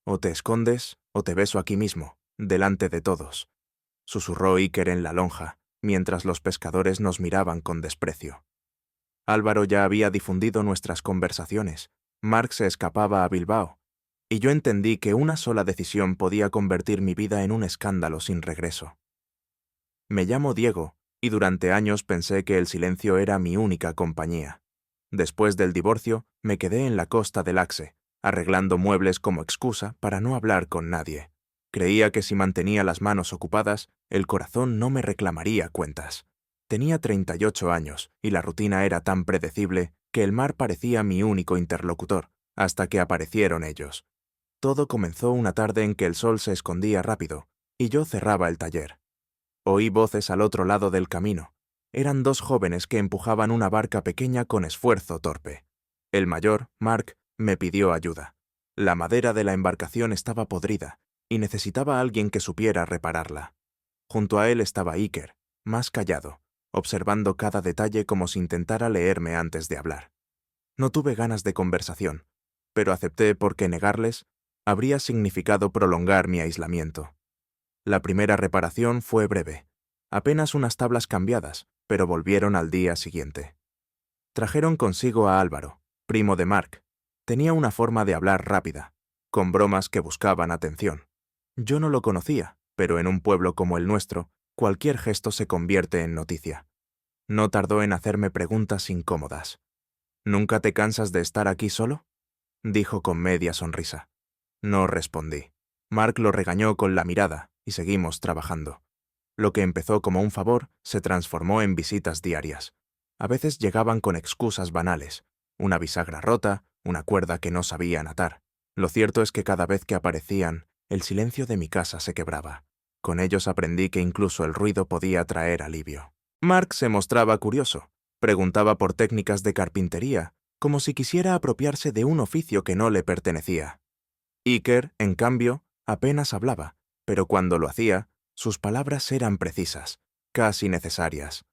O te escondes, o te beso aquí mismo, delante de todos, susurró Iker en la lonja, mientras los pescadores nos miraban con desprecio. Álvaro ya había difundido nuestras conversaciones. Mark se escapaba a Bilbao, y yo entendí que una sola decisión podía convertir mi vida en un escándalo sin regreso. Me llamo Diego, y durante años pensé que el silencio era mi única compañía. Después del divorcio, me quedé en la costa del Axe, arreglando muebles como excusa para no hablar con nadie. Creía que si mantenía las manos ocupadas, el corazón no me reclamaría cuentas. Tenía 38 años, y la rutina era tan predecible que el mar parecía mi único interlocutor, hasta que aparecieron ellos. Todo comenzó una tarde en que el sol se escondía rápido, y yo cerraba el taller. Oí voces al otro lado del camino. Eran dos jóvenes que empujaban una barca pequeña con esfuerzo torpe. El mayor, Mark, me pidió ayuda. La madera de la embarcación estaba podrida, y necesitaba a alguien que supiera repararla. Junto a él estaba Iker, más callado, observando cada detalle como si intentara leerme antes de hablar. No tuve ganas de conversación, pero acepté porque negarles habría significado prolongar mi aislamiento. La primera reparación fue breve, apenas unas tablas cambiadas, pero volvieron al día siguiente. Trajeron consigo a Álvaro, primo de Mark. Tenía una forma de hablar rápida, con bromas que buscaban atención. Yo no lo conocía, pero en un pueblo como el nuestro, cualquier gesto se convierte en noticia. No tardó en hacerme preguntas incómodas. ¿Nunca te cansas de estar aquí solo?, dijo con media sonrisa. No respondí. Mark lo regañó con la mirada, y seguimos trabajando. Lo que empezó como un favor se transformó en visitas diarias. A veces llegaban con excusas banales, una bisagra rota, una cuerda que no sabían atar. Lo cierto es que cada vez que aparecían, el silencio de mi casa se quebraba. Con ellos aprendí que incluso el ruido podía traer alivio. Mark se mostraba curioso. Preguntaba por técnicas de carpintería, como si quisiera apropiarse de un oficio que no le pertenecía. Iker, en cambio, apenas hablaba, pero cuando lo hacía, sus palabras eran precisas, casi necesarias.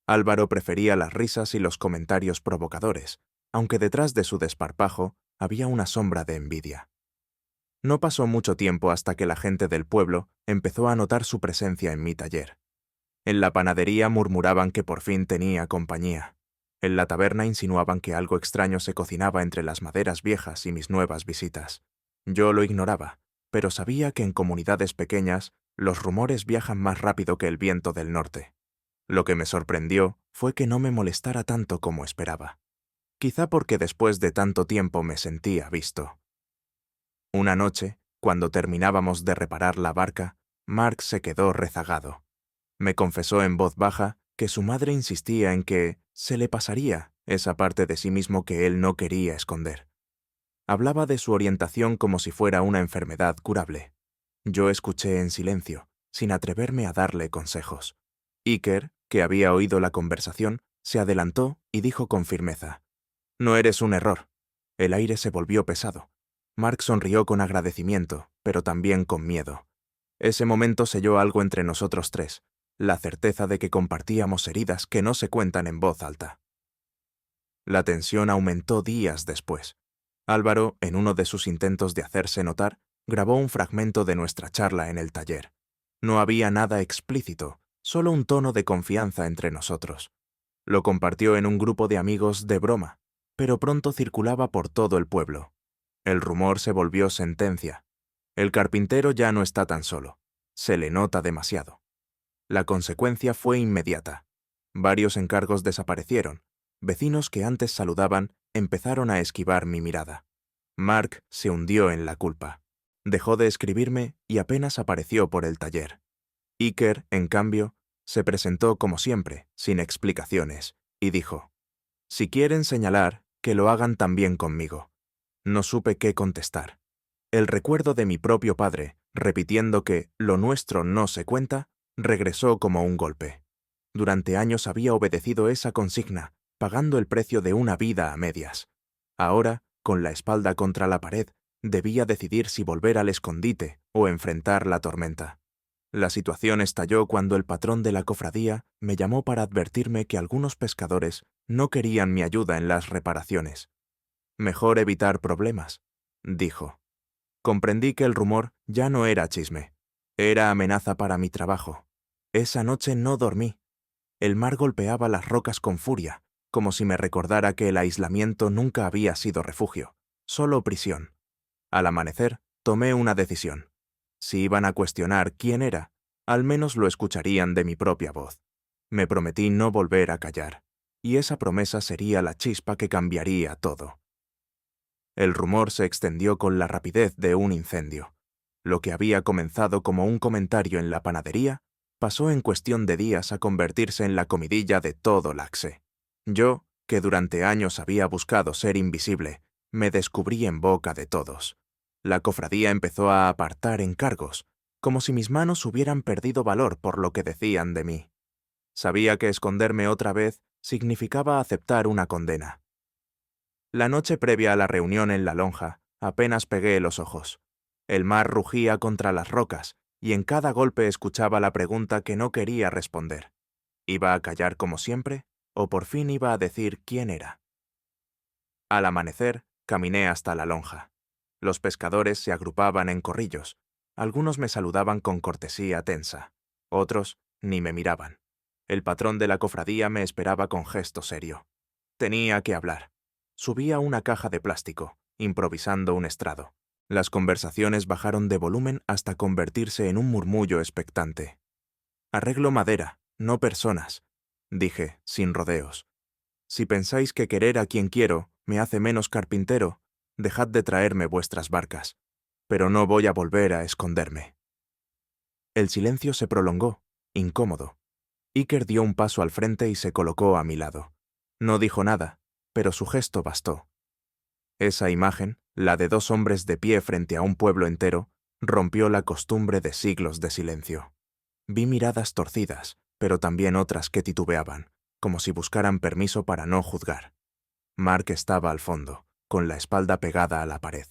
Álvaro prefería las risas y los comentarios provocadores, aunque detrás de su desparpajo había una sombra de envidia. No pasó mucho tiempo hasta que la gente del pueblo empezó a notar su presencia en mi taller. En la panadería murmuraban que por fin tenía compañía. En la taberna insinuaban que algo extraño se cocinaba entre las maderas viejas y mis nuevas visitas. Yo lo ignoraba, pero sabía que en comunidades pequeñas los rumores viajan más rápido que el viento del norte. Lo que me sorprendió fue que no me molestara tanto como esperaba. Quizá porque después de tanto tiempo me sentía visto. Una noche, cuando terminábamos de reparar la barca, Mark se quedó rezagado. Me confesó en voz baja que su madre insistía en que se le pasaría esa parte de sí mismo que él no quería esconder. Hablaba de su orientación como si fuera una enfermedad curable. Yo escuché en silencio, sin atreverme a darle consejos. Iker, que había oído la conversación, se adelantó y dijo con firmeza: «No eres un error». El aire se volvió pesado. Mark sonrió con agradecimiento, pero también con miedo. Ese momento selló algo entre nosotros tres, la certeza de que compartíamos heridas que no se cuentan en voz alta. La tensión aumentó días después. Álvaro, en uno de sus intentos de hacerse notar, grabó un fragmento de nuestra charla en el taller. No había nada explícito, solo un tono de confianza entre nosotros. Lo compartió en un grupo de amigos de broma, pero pronto circulaba por todo el pueblo. El rumor se volvió sentencia. El carpintero ya no está tan solo. Se le nota demasiado. La consecuencia fue inmediata. Varios encargos desaparecieron. Vecinos que antes saludaban empezaron a esquivar mi mirada. Mark se hundió en la culpa. Dejó de escribirme y apenas apareció por el taller. Iker, en cambio, se presentó como siempre, sin explicaciones, y dijo: «Si quieren señalar, que lo hagan también conmigo». No supe qué contestar. El recuerdo de mi propio padre, repitiendo que lo nuestro no se cuenta, regresó como un golpe. Durante años había obedecido esa consigna, pagando el precio de una vida a medias. Ahora, con la espalda contra la pared, debía decidir si volver al escondite o enfrentar la tormenta. La situación estalló cuando el patrón de la cofradía me llamó para advertirme que algunos pescadores no querían mi ayuda en las reparaciones. «Mejor evitar problemas», dijo. Comprendí que el rumor ya no era chisme. Era amenaza para mi trabajo. Esa noche no dormí. El mar golpeaba las rocas con furia, como si me recordara que el aislamiento nunca había sido refugio, solo prisión. Al amanecer, tomé una decisión. Si iban a cuestionar quién era, al menos lo escucharían de mi propia voz. Me prometí no volver a callar, y esa promesa sería la chispa que cambiaría todo. El rumor se extendió con la rapidez de un incendio. Lo que había comenzado como un comentario en la panadería pasó en cuestión de días a convertirse en la comidilla de todo Laxe. Yo, que durante años había buscado ser invisible, me descubrí en boca de todos. La cofradía empezó a apartar encargos, como si mis manos hubieran perdido valor por lo que decían de mí. Sabía que esconderme otra vez significaba aceptar una condena. La noche previa a la reunión en la lonja, apenas pegué los ojos. El mar rugía contra las rocas, y en cada golpe escuchaba la pregunta que no quería responder. ¿Iba a callar como siempre, o por fin iba a decir quién era? Al amanecer, caminé hasta la lonja. Los pescadores se agrupaban en corrillos. Algunos me saludaban con cortesía tensa. Otros ni me miraban. El patrón de la cofradía me esperaba con gesto serio. Tenía que hablar. Subí a una caja de plástico, improvisando un estrado. Las conversaciones bajaron de volumen hasta convertirse en un murmullo expectante. Arreglo madera, no personas, dije, sin rodeos. Si pensáis que querer a quien quiero me hace menos carpintero, dejad de traerme vuestras barcas. Pero no voy a volver a esconderme. El silencio se prolongó, incómodo. Iker dio un paso al frente y se colocó a mi lado. No dijo nada, pero su gesto bastó. Esa imagen, la de dos hombres de pie frente a un pueblo entero, rompió la costumbre de siglos de silencio. Vi miradas torcidas, pero también otras que titubeaban, como si buscaran permiso para no juzgar. Mark estaba al fondo, con la espalda pegada a la pared.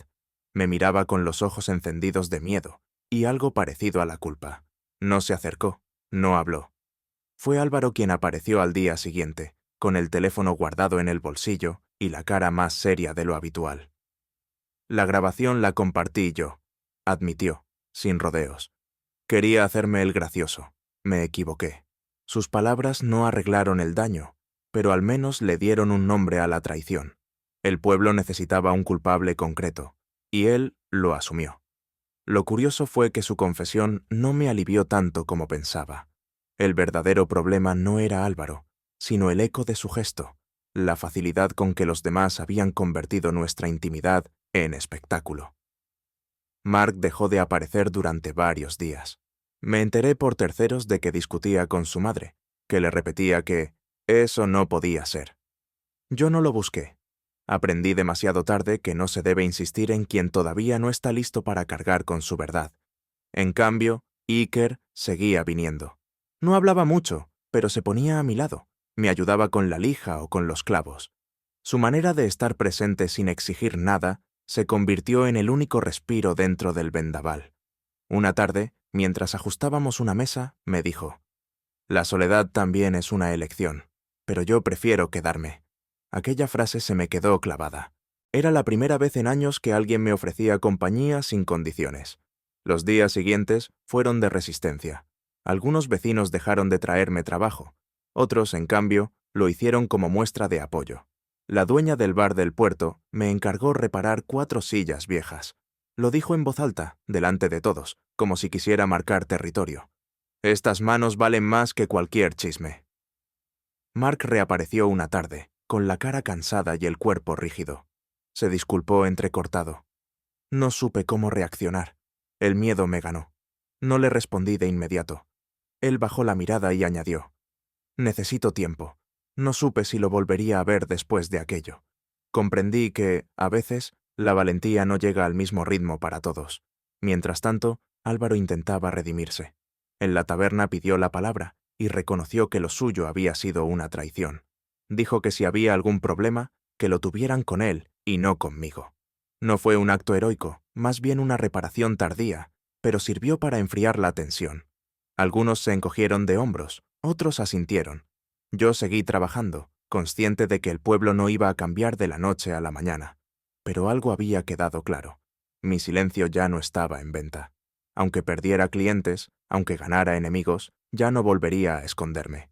Me miraba con los ojos encendidos de miedo, y algo parecido a la culpa. No se acercó, no habló. Fue Álvaro quien apareció al día siguiente, con el teléfono guardado en el bolsillo y la cara más seria de lo habitual. La grabación la compartí yo, admitió, sin rodeos. Quería hacerme el gracioso. Me equivoqué. Sus palabras no arreglaron el daño, pero al menos le dieron un nombre a la traición. El pueblo necesitaba un culpable concreto, y él lo asumió. Lo curioso fue que su confesión no me alivió tanto como pensaba. El verdadero problema no era Álvaro, sino el eco de su gesto, la facilidad con que los demás habían convertido nuestra intimidad en espectáculo. Mark dejó de aparecer durante varios días. Me enteré por terceros de que discutía con su madre, que le repetía que eso no podía ser. Yo no lo busqué. Aprendí demasiado tarde que no se debe insistir en quien todavía no está listo para cargar con su verdad. En cambio, Iker seguía viniendo. No hablaba mucho, pero se ponía a mi lado, me ayudaba con la lija o con los clavos. Su manera de estar presente sin exigir nada se convirtió en el único respiro dentro del vendaval. Una tarde, mientras ajustábamos una mesa, me dijo: «La soledad también es una elección, pero yo prefiero quedarme». Aquella frase se me quedó clavada. Era la primera vez en años que alguien me ofrecía compañía sin condiciones. Los días siguientes fueron de resistencia. Algunos vecinos dejaron de traerme trabajo. Otros, en cambio, lo hicieron como muestra de apoyo. La dueña del bar del puerto me encargó reparar 4 sillas viejas. Lo dijo en voz alta, delante de todos, como si quisiera marcar territorio. «Estas manos valen más que cualquier chisme». Mark reapareció una tarde, con la cara cansada y el cuerpo rígido. Se disculpó entrecortado. No supe cómo reaccionar. El miedo me ganó. No le respondí de inmediato. Él bajó la mirada y añadió: «Necesito tiempo. No supe si lo volvería a ver después de aquello». Comprendí que, a veces, la valentía no llega al mismo ritmo para todos. Mientras tanto, Álvaro intentaba redimirse. En la taberna pidió la palabra y reconoció que lo suyo había sido una traición. Dijo que si había algún problema, que lo tuvieran con él y no conmigo. No fue un acto heroico, más bien una reparación tardía, pero sirvió para enfriar la tensión. Algunos se encogieron de hombros, otros asintieron. Yo seguí trabajando, consciente de que el pueblo no iba a cambiar de la noche a la mañana. Pero algo había quedado claro. Mi silencio ya no estaba en venta. Aunque perdiera clientes, aunque ganara enemigos, ya no volvería a esconderme.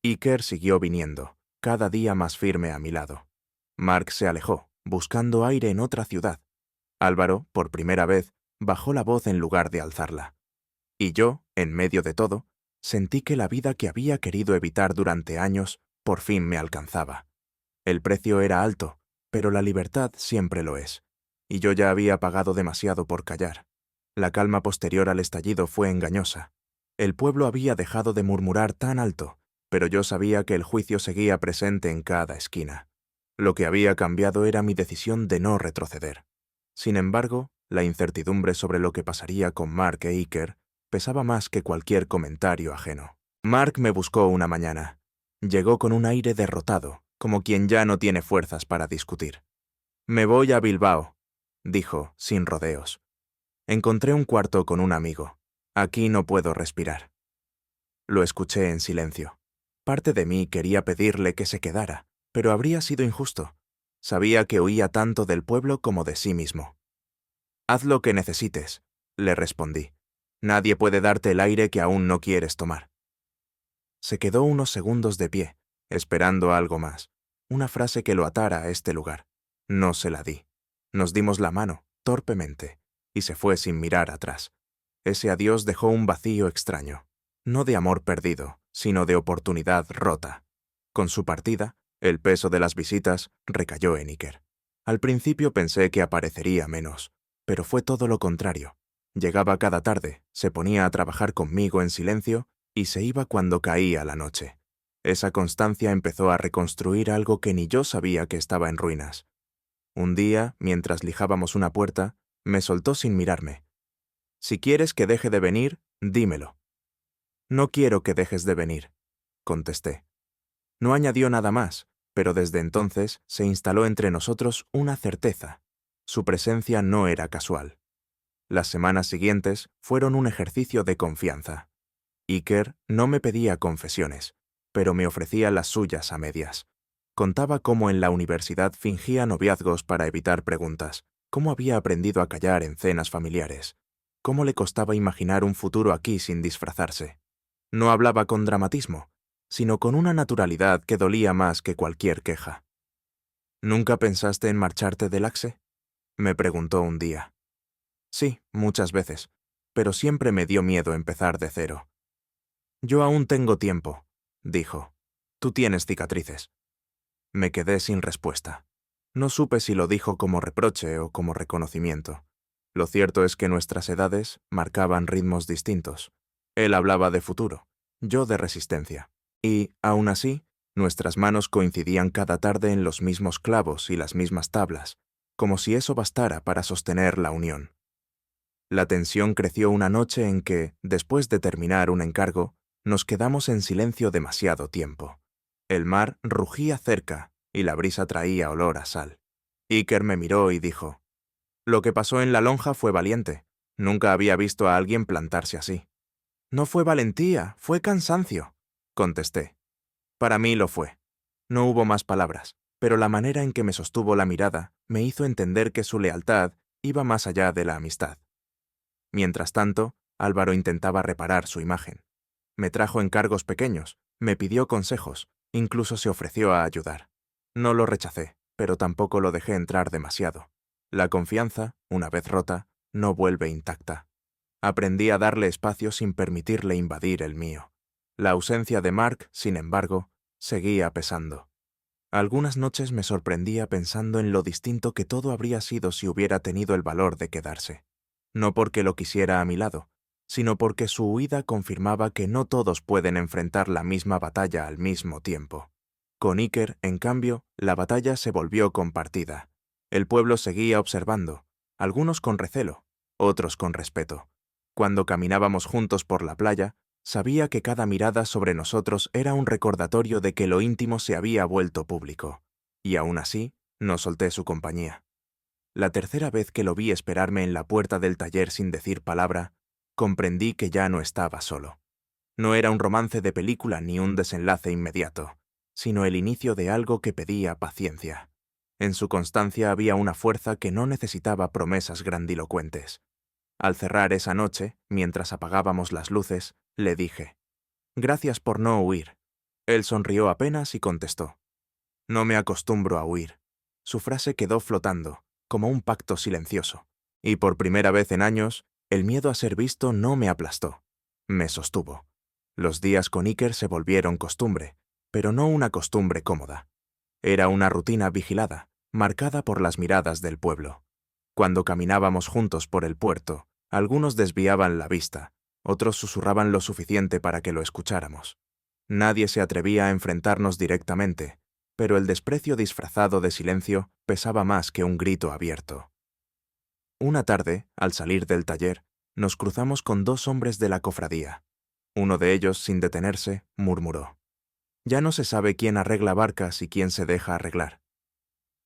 Iker siguió viniendo, cada día más firme a mi lado. Mark se alejó, buscando aire en otra ciudad. Álvaro, por primera vez, bajó la voz en lugar de alzarla. Y yo, en medio de todo, sentí que la vida que había querido evitar durante años por fin me alcanzaba. El precio era alto, pero la libertad siempre lo es. Y yo ya había pagado demasiado por callar. La calma posterior al estallido fue engañosa. El pueblo había dejado de murmurar tan alto, pero yo sabía que el juicio seguía presente en cada esquina. Lo que había cambiado era mi decisión de no retroceder. Sin embargo, la incertidumbre sobre lo que pasaría con Mark e Iker pesaba más que cualquier comentario ajeno. Mark me buscó una mañana. Llegó con un aire derrotado, como quien ya no tiene fuerzas para discutir. «Me voy a Bilbao», dijo, sin rodeos. «Encontré un cuarto con un amigo. Aquí no puedo respirar». Lo escuché en silencio. Parte de mí quería pedirle que se quedara, pero habría sido injusto. Sabía que huía tanto del pueblo como de sí mismo. «Haz lo que necesites», le respondí. «Nadie puede darte el aire que aún no quieres tomar». Se quedó unos segundos de pie, esperando algo más, una frase que lo atara a este lugar. No se la di. Nos dimos la mano, torpemente, y se fue sin mirar atrás. Ese adiós dejó un vacío extraño, no de amor perdido, sino de oportunidad rota. Con su partida, el peso de las visitas recayó en Iker. Al principio pensé que aparecería menos, pero fue todo lo contrario. Llegaba cada tarde, se ponía a trabajar conmigo en silencio y se iba cuando caía la noche. Esa constancia empezó a reconstruir algo que ni yo sabía que estaba en ruinas. Un día, mientras lijábamos una puerta, me soltó sin mirarme. «Si quieres que deje de venir, dímelo». «No quiero que dejes de venir», contesté. No añadió nada más, pero desde entonces se instaló entre nosotros una certeza. Su presencia no era casual. Las semanas siguientes fueron un ejercicio de confianza. Iker no me pedía confesiones, pero me ofrecía las suyas a medias. Contaba cómo en la universidad fingía noviazgos para evitar preguntas, cómo había aprendido a callar en cenas familiares, cómo le costaba imaginar un futuro aquí sin disfrazarse. No hablaba con dramatismo, sino con una naturalidad que dolía más que cualquier queja. «¿Nunca pensaste en marcharte del Axe?», me preguntó un día. «Sí, muchas veces, pero siempre me dio miedo empezar de cero». «Yo aún tengo tiempo», dijo. «Tú tienes cicatrices». Me quedé sin respuesta. No supe si lo dijo como reproche o como reconocimiento. Lo cierto es que nuestras edades marcaban ritmos distintos. Él hablaba de futuro, yo de resistencia. Y, aún así, nuestras manos coincidían cada tarde en los mismos clavos y las mismas tablas, como si eso bastara para sostener la unión. La tensión creció una noche en que, después de terminar un encargo, nos quedamos en silencio demasiado tiempo. El mar rugía cerca y la brisa traía olor a sal. Iker me miró y dijo: «Lo que pasó en la lonja fue valiente. Nunca había visto a alguien plantarse así». «No fue valentía, fue cansancio», contesté. Para mí lo fue. No hubo más palabras, pero la manera en que me sostuvo la mirada me hizo entender que su lealtad iba más allá de la amistad. Mientras tanto, Álvaro intentaba reparar su imagen. Me trajo encargos pequeños, me pidió consejos, incluso se ofreció a ayudar. No lo rechacé, pero tampoco lo dejé entrar demasiado. La confianza, una vez rota, no vuelve intacta. Aprendí a darle espacio sin permitirle invadir el mío. La ausencia de Mark, sin embargo, seguía pesando. Algunas noches me sorprendía pensando en lo distinto que todo habría sido si hubiera tenido el valor de quedarse. No porque lo quisiera a mi lado, sino porque su huida confirmaba que no todos pueden enfrentar la misma batalla al mismo tiempo. Con Iker, en cambio, la batalla se volvió compartida. El pueblo seguía observando, algunos con recelo, otros con respeto. Cuando caminábamos juntos por la playa, sabía que cada mirada sobre nosotros era un recordatorio de que lo íntimo se había vuelto público. Y aún así, no solté su compañía. La tercera vez que lo vi esperarme en la puerta del taller sin decir palabra, comprendí que ya no estaba solo. No era un romance de película ni un desenlace inmediato, sino el inicio de algo que pedía paciencia. En su constancia había una fuerza que no necesitaba promesas grandilocuentes. Al cerrar esa noche, mientras apagábamos las luces, le dije: «Gracias por no huir». Él sonrió apenas y contestó: «No me acostumbro a huir». Su frase quedó flotando, como un pacto silencioso. Y por primera vez en años, el miedo a ser visto no me aplastó. Me sostuvo. Los días con Iker se volvieron costumbre, pero no una costumbre cómoda. Era una rutina vigilada, marcada por las miradas del pueblo. Cuando caminábamos juntos por el puerto, algunos desviaban la vista, otros susurraban lo suficiente para que lo escucháramos. Nadie se atrevía a enfrentarnos directamente, pero el desprecio disfrazado de silencio pesaba más que un grito abierto. Una tarde, al salir del taller, nos cruzamos con dos hombres de la cofradía. Uno de ellos, sin detenerse, murmuró: «Ya no se sabe quién arregla barcas y quién se deja arreglar».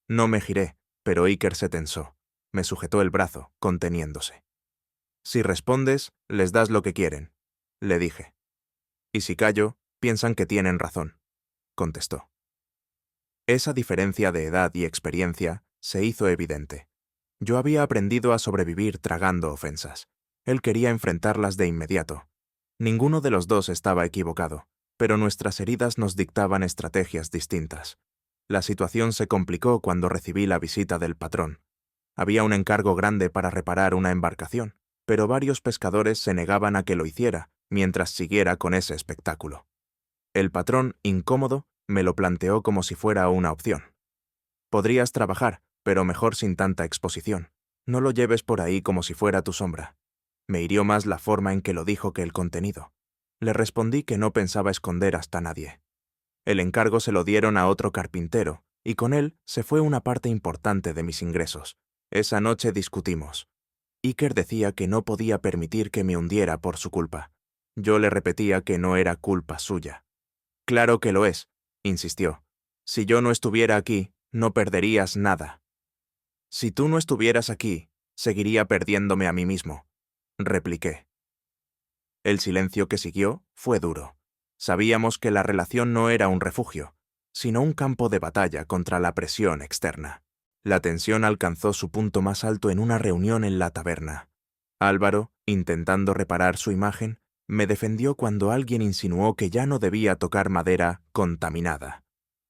No me giré, pero Iker se tensó. Me sujetó el brazo, conteniéndose. «Si respondes, les das lo que quieren», le dije. «Y si callo, piensan que tienen razón», contestó. Esa diferencia de edad y experiencia se hizo evidente. Yo había aprendido a sobrevivir tragando ofensas. Él quería enfrentarlas de inmediato. Ninguno de los dos estaba equivocado, pero nuestras heridas nos dictaban estrategias distintas. La situación se complicó cuando recibí la visita del patrón. Había un encargo grande para reparar una embarcación, pero varios pescadores se negaban a que lo hiciera mientras siguiera con ese espectáculo. El patrón, incómodo, me lo planteó como si fuera una opción. «Podrías trabajar, pero mejor sin tanta exposición. No lo lleves por ahí como si fuera tu sombra». Me hirió más la forma en que lo dijo que el contenido. Le respondí que no pensaba esconder hasta nadie. El encargo se lo dieron a otro carpintero, y con él se fue una parte importante de mis ingresos. Esa noche discutimos. Iker decía que no podía permitir que me hundiera por su culpa. Yo le repetía que no era culpa suya. «Claro que lo es», insistió. «Si yo no estuviera aquí, no perderías nada». «Si tú no estuvieras aquí, seguiría perdiéndome a mí mismo», repliqué. El silencio que siguió fue duro. Sabíamos que la relación no era un refugio, sino un campo de batalla contra la presión externa. La tensión alcanzó su punto más alto en una reunión en la taberna. Álvaro, intentando reparar su imagen, me defendió cuando alguien insinuó que ya no debía tocar madera contaminada.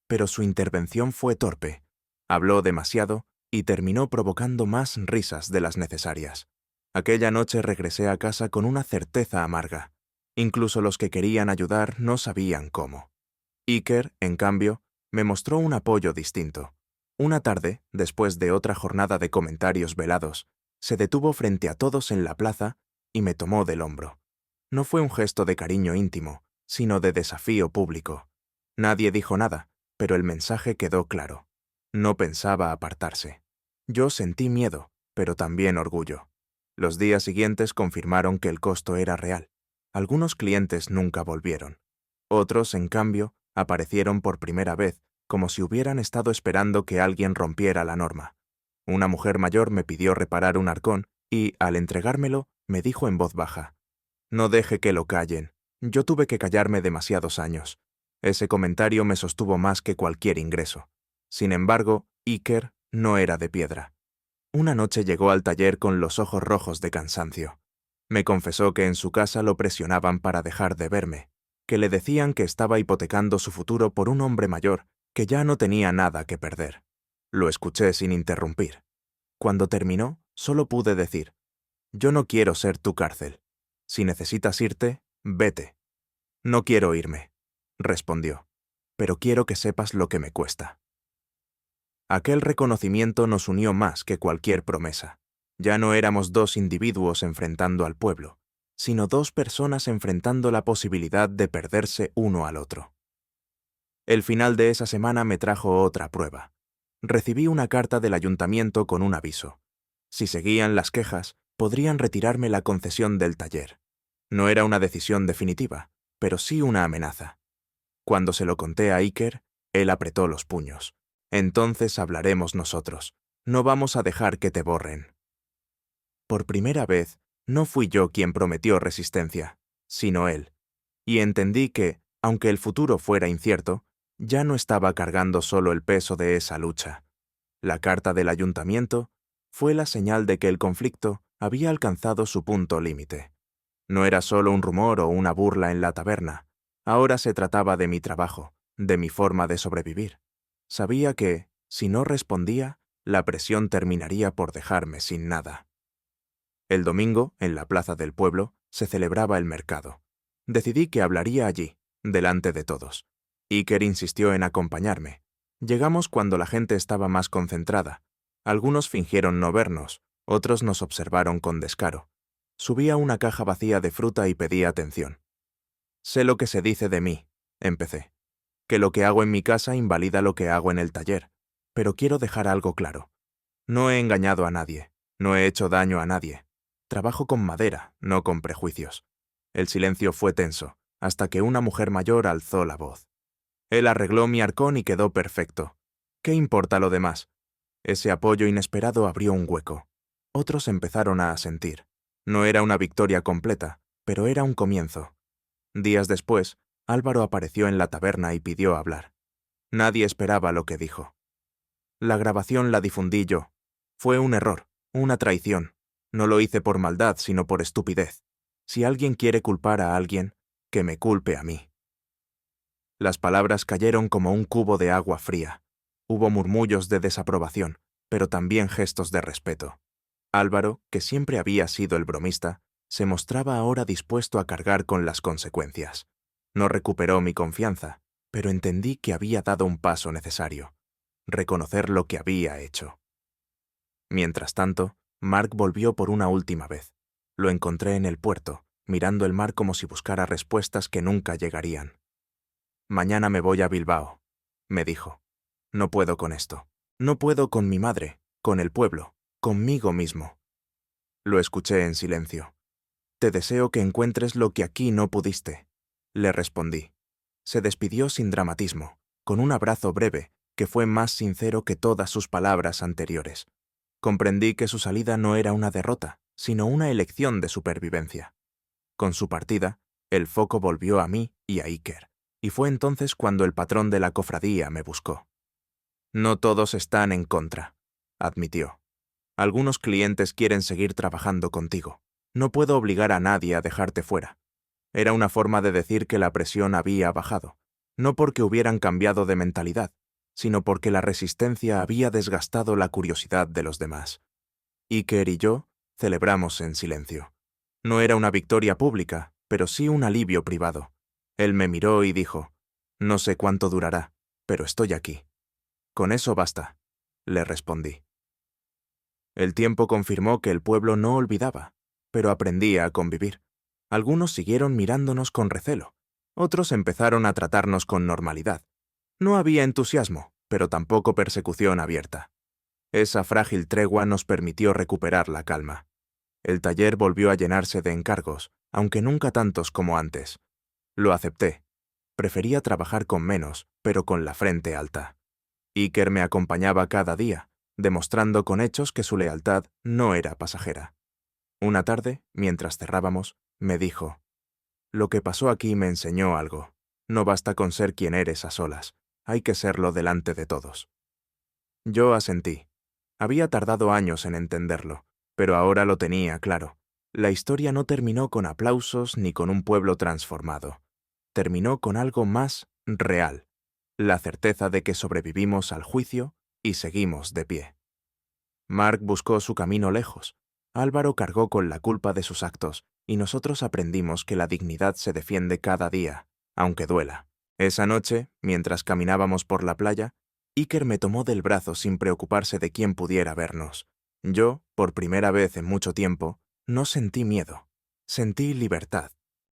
Pero su intervención fue torpe. Habló demasiado y terminó provocando más risas de las necesarias. Aquella noche regresé a casa con una certeza amarga. Incluso los que querían ayudar no sabían cómo. Iker, en cambio, me mostró un apoyo distinto. Una tarde, después de otra jornada de comentarios velados, se detuvo frente a todos en la plaza y me tomó del hombro. No fue un gesto de cariño íntimo, sino de desafío público. Nadie dijo nada, pero el mensaje quedó claro. No pensaba apartarse. Yo sentí miedo, pero también orgullo. Los días siguientes confirmaron que el costo era real. Algunos clientes nunca volvieron. Otros, en cambio, aparecieron por primera vez, como si hubieran estado esperando que alguien rompiera la norma. Una mujer mayor me pidió reparar un arcón y, al entregármelo, me dijo en voz baja: «No deje que lo callen. Yo tuve que callarme demasiados años». Ese comentario me sostuvo más que cualquier ingreso. Sin embargo, Iker no era de piedra. Una noche llegó al taller con los ojos rojos de cansancio. Me confesó que en su casa lo presionaban para dejar de verme, que le decían que estaba hipotecando su futuro por un hombre mayor que ya no tenía nada que perder. Lo escuché sin interrumpir. Cuando terminó, solo pude decir: «Yo no quiero ser tu cárcel. Si necesitas irte, vete». «No quiero irme», respondió, «pero quiero que sepas lo que me cuesta». Aquel reconocimiento nos unió más que cualquier promesa. Ya no éramos dos individuos enfrentando al pueblo, sino dos personas enfrentando la posibilidad de perderse uno al otro. El final de esa semana me trajo otra prueba. Recibí una carta del ayuntamiento con un aviso. Si seguían las quejas, podrían retirarme la concesión del taller. No era una decisión definitiva, pero sí una amenaza. Cuando se lo conté a Iker, él apretó los puños. «Entonces hablaremos nosotros. No vamos a dejar que te borren». Por primera vez, no fui yo quien prometió resistencia, sino él. Y entendí que, aunque el futuro fuera incierto, ya no estaba cargando solo el peso de esa lucha. La carta del ayuntamiento fue la señal de que el conflicto había alcanzado su punto límite. No era solo un rumor o una burla en la taberna. Ahora se trataba de mi trabajo, de mi forma de sobrevivir. Sabía que, si no respondía, la presión terminaría por dejarme sin nada. El domingo, en la plaza del pueblo, se celebraba el mercado. Decidí que hablaría allí, delante de todos. Iker insistió en acompañarme. Llegamos cuando la gente estaba más concentrada. Algunos fingieron no vernos, otros nos observaron con descaro. Subí a una caja vacía de fruta y pedí atención. Sé lo que se dice de mí, empecé. Que lo que hago en mi casa invalida lo que hago en el taller. Pero quiero dejar algo claro. No he engañado a nadie, no he hecho daño a nadie. Trabajo con madera, no con prejuicios. El silencio fue tenso, hasta que una mujer mayor alzó la voz. Él arregló mi arcón y quedó perfecto. ¿Qué importa lo demás? Ese apoyo inesperado abrió un hueco. Otros empezaron a asentir. No era una victoria completa, pero era un comienzo. Días después, Álvaro apareció en la taberna y pidió hablar. Nadie esperaba lo que dijo. La grabación la difundí yo. Fue un error, una traición. No lo hice por maldad, sino por estupidez. Si alguien quiere culpar a alguien, que me culpe a mí. Las palabras cayeron como un cubo de agua fría. Hubo murmullos de desaprobación, pero también gestos de respeto. Álvaro, que siempre había sido el bromista, se mostraba ahora dispuesto a cargar con las consecuencias. No recuperó mi confianza, pero entendí que había dado un paso necesario: reconocer lo que había hecho. Mientras tanto, Mark volvió por una última vez. Lo encontré en el puerto, mirando el mar como si buscara respuestas que nunca llegarían. «Mañana me voy a Bilbao», me dijo. «No puedo con esto. No puedo con mi madre, con el pueblo, conmigo mismo». Lo escuché en silencio. «Te deseo que encuentres lo que aquí no pudiste», le respondí. Se despidió sin dramatismo, con un abrazo breve que fue más sincero que todas sus palabras anteriores. Comprendí que su salida no era una derrota, sino una elección de supervivencia. Con su partida, el foco volvió a mí y a Iker, y fue entonces cuando el patrón de la cofradía me buscó. «No todos están en contra», admitió. «Algunos clientes quieren seguir trabajando contigo. No puedo obligar a nadie a dejarte fuera». Era una forma de decir que la presión había bajado, no porque hubieran cambiado de mentalidad, sino porque la resistencia había desgastado la curiosidad de los demás. Iker y yo celebramos en silencio. No era una victoria pública, pero sí un alivio privado. Él me miró y dijo: «No sé cuánto durará, pero estoy aquí». «Con eso basta», le respondí. El tiempo confirmó que el pueblo no olvidaba, pero aprendía a convivir. Algunos siguieron mirándonos con recelo, otros empezaron a tratarnos con normalidad. No había entusiasmo, pero tampoco persecución abierta. Esa frágil tregua nos permitió recuperar la calma. El taller volvió a llenarse de encargos, aunque nunca tantos como antes. Lo acepté. Prefería trabajar con menos, pero con la frente alta. Iker me acompañaba cada día, demostrando con hechos que su lealtad no era pasajera. Una tarde, mientras cerrábamos, me dijo: «Lo que pasó aquí me enseñó algo. No basta con ser quien eres a solas, hay que serlo delante de todos». Yo asentí. Había tardado años en entenderlo, pero ahora lo tenía claro. La historia no terminó con aplausos ni con un pueblo transformado. Terminó con algo más real: la certeza de que sobrevivimos al juicio y seguimos de pie. Mark buscó su camino lejos. Álvaro cargó con la culpa de sus actos, y nosotros aprendimos que la dignidad se defiende cada día, aunque duela. Esa noche, mientras caminábamos por la playa, Iker me tomó del brazo sin preocuparse de quién pudiera vernos. Yo, por primera vez en mucho tiempo, no sentí miedo. Sentí libertad.